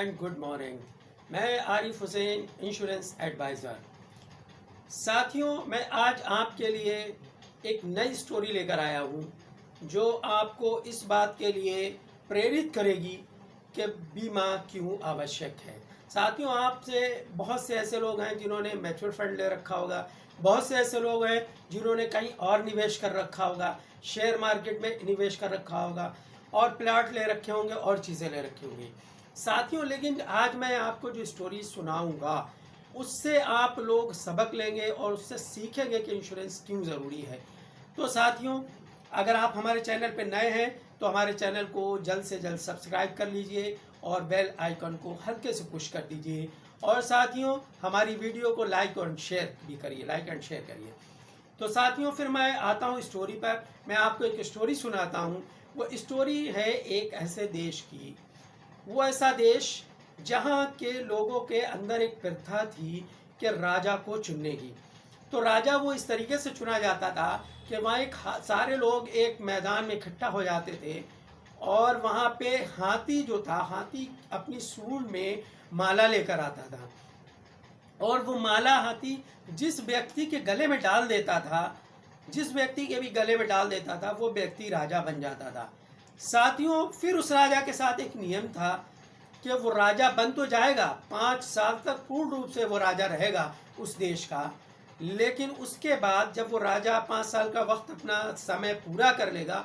And good morning. मैं Arif Hussain, insurance adviser. साथियों, मैं आज आपके लिए एक नई स्टोरी लेकर आया हूँ जो आपको इस बात के लिए प्रेरित करेगी कि बीमा क्यों आवश्यक है। साथियों, आपसे बहुत से ऐसे लोग हैं जिन्होंने म्यूचुअल फंड ले रखा होगा, बहुत से ऐसे लोग हैं जिन्होंने कहीं और निवेश कर रखा होगा, शेयर मार्केट में निवेश कर रखा होगा और प्लाट ले रखे होंगे और चीज़ें ले रखी होंगी। साथियों, लेकिन आज मैं आपको जो स्टोरी सुनाऊंगा उससे आप लोग सबक लेंगे और उससे सीखेंगे कि इंश्योरेंस क्यों ज़रूरी है। तो साथियों, अगर आप हमारे चैनल पर नए हैं तो हमारे चैनल को जल्द से जल्द सब्सक्राइब कर लीजिए और बेल आइकन को हल्के से पुश कर दीजिए। और साथियों, हमारी वीडियो को लाइक और शेयर भी करिए, लाइक एंड शेयर करिए। तो साथियों, फिर मैं आता हूँ स्टोरी पर। मैं आपको एक स्टोरी सुनाता हूँ। वो स्टोरी है एक ऐसे देश की, वो ऐसा देश जहाँ के लोगों के अंदर एक प्रथा थी कि राजा को चुनने की। तो राजा वो इस तरीके से चुना जाता था कि वहाँ एक सारे लोग एक मैदान में इकट्ठा हो जाते थे और वहाँ पे हाथी जो था, हाथी अपनी सूंड में माला लेकर आता था और वो माला हाथी जिस व्यक्ति के गले में डाल देता था, जिस व्यक्ति के भी गले में डाल देता था, वो व्यक्ति राजा बन जाता था। साथियों, फिर उस राजा के साथ एक नियम था कि वो राजा बन तो जाएगा, 5 साल तक पूर्ण रूप से वो राजा रहेगा उस देश का, लेकिन उसके बाद जब वो राजा 5 साल का वक्त अपना समय पूरा कर लेगा,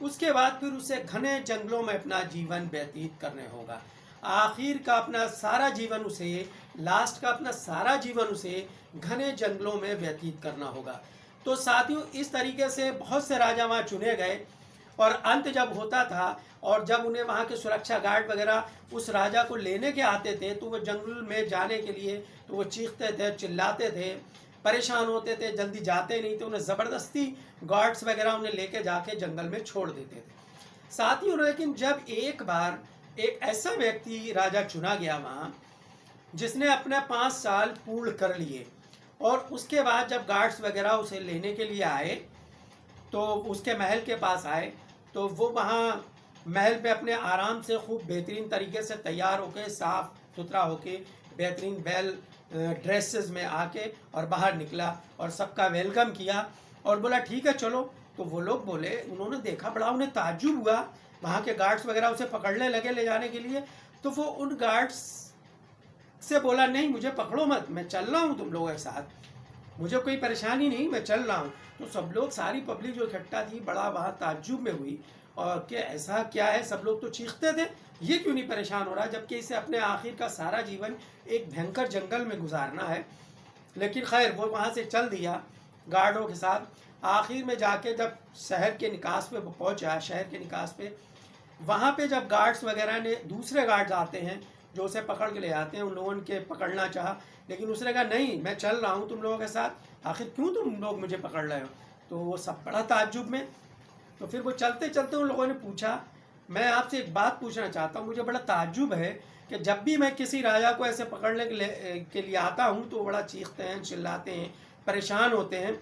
उसके बाद फिर उसे घने जंगलों में अपना जीवन व्यतीत करने होगा। आखिर का अपना सारा जीवन उसे, लास्ट का अपना सारा जीवन उसे घने जंगलों में व्यतीत करना होगा। तो साथियों, इस तरीके से बहुत से राजा वहाँ चुने गए और अंत जब होता था और जब उन्हें वहाँ के सुरक्षा गार्ड वगैरह उस राजा को लेने के आते थे तो वो जंगल में जाने के लिए तो वो चीखते थे, चिल्लाते थे, परेशान होते थे, जल्दी जाते नहीं थे। उन्हें ज़बरदस्ती गार्ड्स वगैरह उन्हें लेके जाके जंगल में छोड़ देते थे। साथियों, लेकिन जब एक बार एक ऐसा व्यक्ति राजा चुना गया वहाँ, जिसने अपने 5 साल पूर्ण कर लिए और उसके बाद जब गार्ड्स वगैरह उसे लेने के लिए आए तो उसके महल के पास आए तो वो वहाँ महल पे अपने आराम से खूब बेहतरीन तरीके से तैयार होके, साफ सुथरा होके, बेहतरीन वेल ड्रेसेस में आके और बाहर निकला और सबका वेलकम किया और बोला ठीक है चलो। तो वो लोग बोले, उन्होंने देखा, बड़ा उन्हें ताज्जुब हुआ, वहाँ के गार्ड्स वगैरह उसे पकड़ने लगे ले जाने के लिए। तो वो उन गार्ड्स से बोला, नहीं मुझे पकड़ो मत, मैं चल रहा हूँ तुम लोगों के साथ, मुझे कोई परेशानी नहीं, मैं चल रहा हूँ। तो सब लोग, सारी पब्लिक जो इकट्ठा थी, बड़ा वहाँ ताज्जुब में हुई और कि ऐसा क्या है। सब लोग तो चीखते थे, ये क्यों नहीं परेशान हो रहा, जबकि इसे अपने आखिर का सारा जीवन एक भयंकर जंगल में गुजारना है। लेकिन खैर, वो वहाँ से चल दिया गार्डों के साथ। आखिर में जाके जब शहर के निकास पे पहुँचा, शहर के निकास पे, वहाँ पे जब गार्ड्स वगैरह ने, दूसरे गार्ड्स आते हैं जो उसे पकड़ के ले आते हैं, उन लोगों के पकड़ना चाहा, लेकिन उसने कहा नहीं मैं चल रहा हूँ तुम लोगों के साथ, आखिर क्यों तुम लोग मुझे पकड़ रहे हो। तो वो सब बड़ा ताज्जुब में। तो फिर वो चलते चलते उन लोगों ने पूछा, मैं आपसे एक बात पूछना चाहता हूँ, मुझे बड़ा ताज्जुब है कि जब भी मैं किसी राजा को ऐसे पकड़ने के लिए आता हूँ तो वो बड़ा चीखते हैं, चिल्लाते हैं, परेशान होते हैं,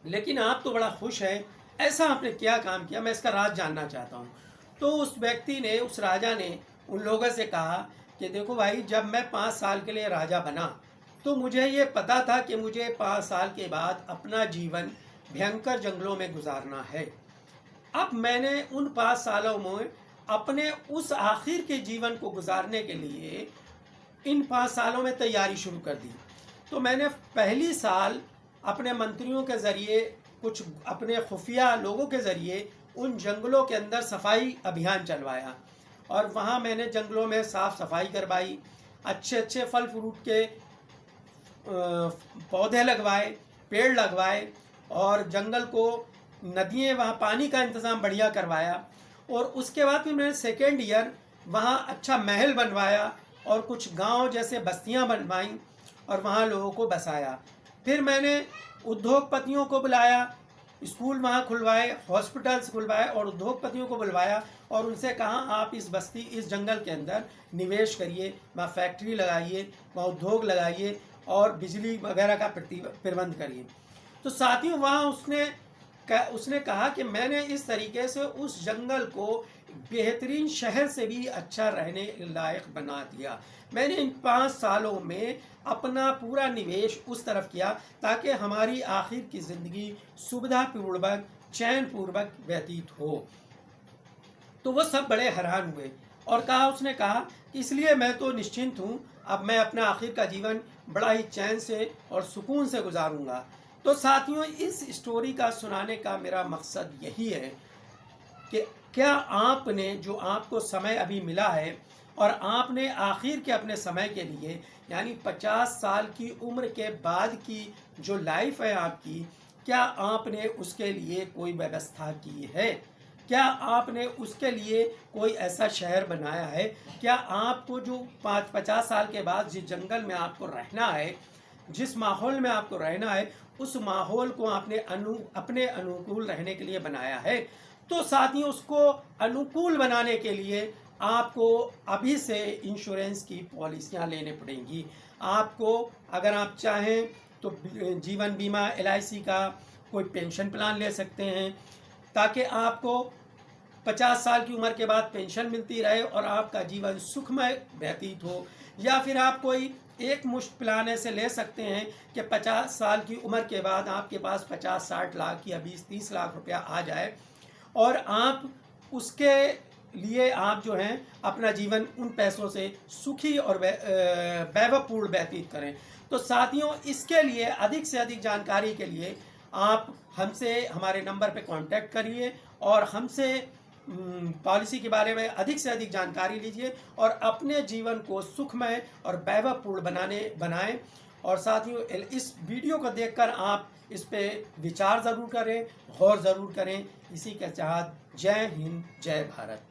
लेकिन आप तो बड़ा खुश हैं, ऐसा आपने क्या काम किया, मैं इसका राज जानना चाहता हूँ। तो उस व्यक्ति ने, उस राजा ने उन लोगों से कहा कि देखो भाई, जब मैं 5 साल के लिए राजा बना तो मुझे ये पता था कि मुझे 5 साल के बाद अपना जीवन भयंकर जंगलों में गुजारना है। अब मैंने उन 5 सालों में अपने उस आखिर के जीवन को गुजारने के लिए इन 5 सालों में तैयारी शुरू कर दी। तो मैंने पहली साल अपने मंत्रियों के ज़रिए, कुछ अपने खुफिया लोगों के ज़रिए उन जंगलों के अंदर सफाई अभियान चलवाया और वहाँ मैंने जंगलों में साफ़ सफाई करवाई, अच्छे अच्छे फल फ्रूट के पौधे लगवाए, पेड़ लगवाए और जंगल को, नदियाँ, वहाँ पानी का इंतज़ाम बढ़िया करवाया। और उसके बाद फिर मैंने सेकेंड ईयर वहाँ अच्छा महल बनवाया और कुछ गांव जैसे बस्तियाँ बनवाईं और वहाँ लोगों को बसाया। फिर मैंने उद्योगपतियों को बुलाया, स्कूल वहाँ खुलवाए, हॉस्पिटल्स खुलवाए और उद्योगपतियों को बुलवाया और उनसे कहा आप इस बस्ती, इस जंगल के अंदर निवेश करिए, वहाँ फैक्ट्री लगाइए, वहाँ उद्योग लगाइए और बिजली वगैरह का प्रबंध करिए। तो साथियों, वहाँ उसने कहा कि मैंने इस तरीके से उस जंगल को बेहतरीन शहर से भी अच्छा रहने लायक बना दिया। मैंने इन 5 सालों में अपना पूरा निवेश उस तरफ किया ताकि हमारी आखिर की ज़िंदगी सुविधापूर्वक, चैनपूर्वक व्यतीत हो। तो वो सब बड़े हैरान हुए और उसने कहा कि इसलिए मैं तो निश्चिंत हूँ, अब मैं अपना आखिर का जीवन बड़ा ही चैन से और सुकून से गुजारूंगा। तो साथियों, इस स्टोरी का सुनाने का मेरा मकसद यही है कि क्या आपने जो आपको समय अभी मिला है और आपने आखिर के अपने समय के लिए यानी 50 साल की उम्र के बाद की जो लाइफ है आपकी, क्या आपने उसके लिए कोई व्यवस्था की है? क्या आपने उसके लिए कोई ऐसा शहर बनाया है? क्या आपको जो 50 साल के बाद जिस जंगल में आपको रहना है, जिस माहौल में आपको रहना है, उस माहौल को आपने अपने अनुकूल रहने के लिए बनाया है? तो साथियों, उसको अनुकूल बनाने के लिए आपको अभी से इंश्योरेंस की पॉलिसियां लेने पड़ेंगी। आपको अगर आप चाहें तो जीवन बीमा LIC का कोई पेंशन प्लान ले सकते हैं ताकि आपको 50 साल की उम्र के बाद पेंशन मिलती रहे और आपका जीवन सुखमय व्यतीत हो। या फिर आप कोई एक मुश्त प्लान ऐसे ले सकते हैं कि 50 साल की उम्र के बाद आपके पास 50-60 लाख या 20-30 लाख रुपया आ जाए और आप उसके लिए आप जो हैं अपना जीवन उन पैसों से सुखी और वैभवपूर्ण व्यतीत करें। तो साथियों, इसके लिए अधिक से अधिक जानकारी के लिए आप हमसे हमारे नंबर पे कांटेक्ट करिए और हमसे पॉलिसी के बारे में अधिक से अधिक जानकारी लीजिए और अपने जीवन को सुखमय और वैभवपूर्ण बनाएं। और साथियों, इस वीडियो को देखकर आप इस पे विचार ज़रूर करें, गौर ज़रूर करें। इसी के साथ जय हिंद, जय भारत।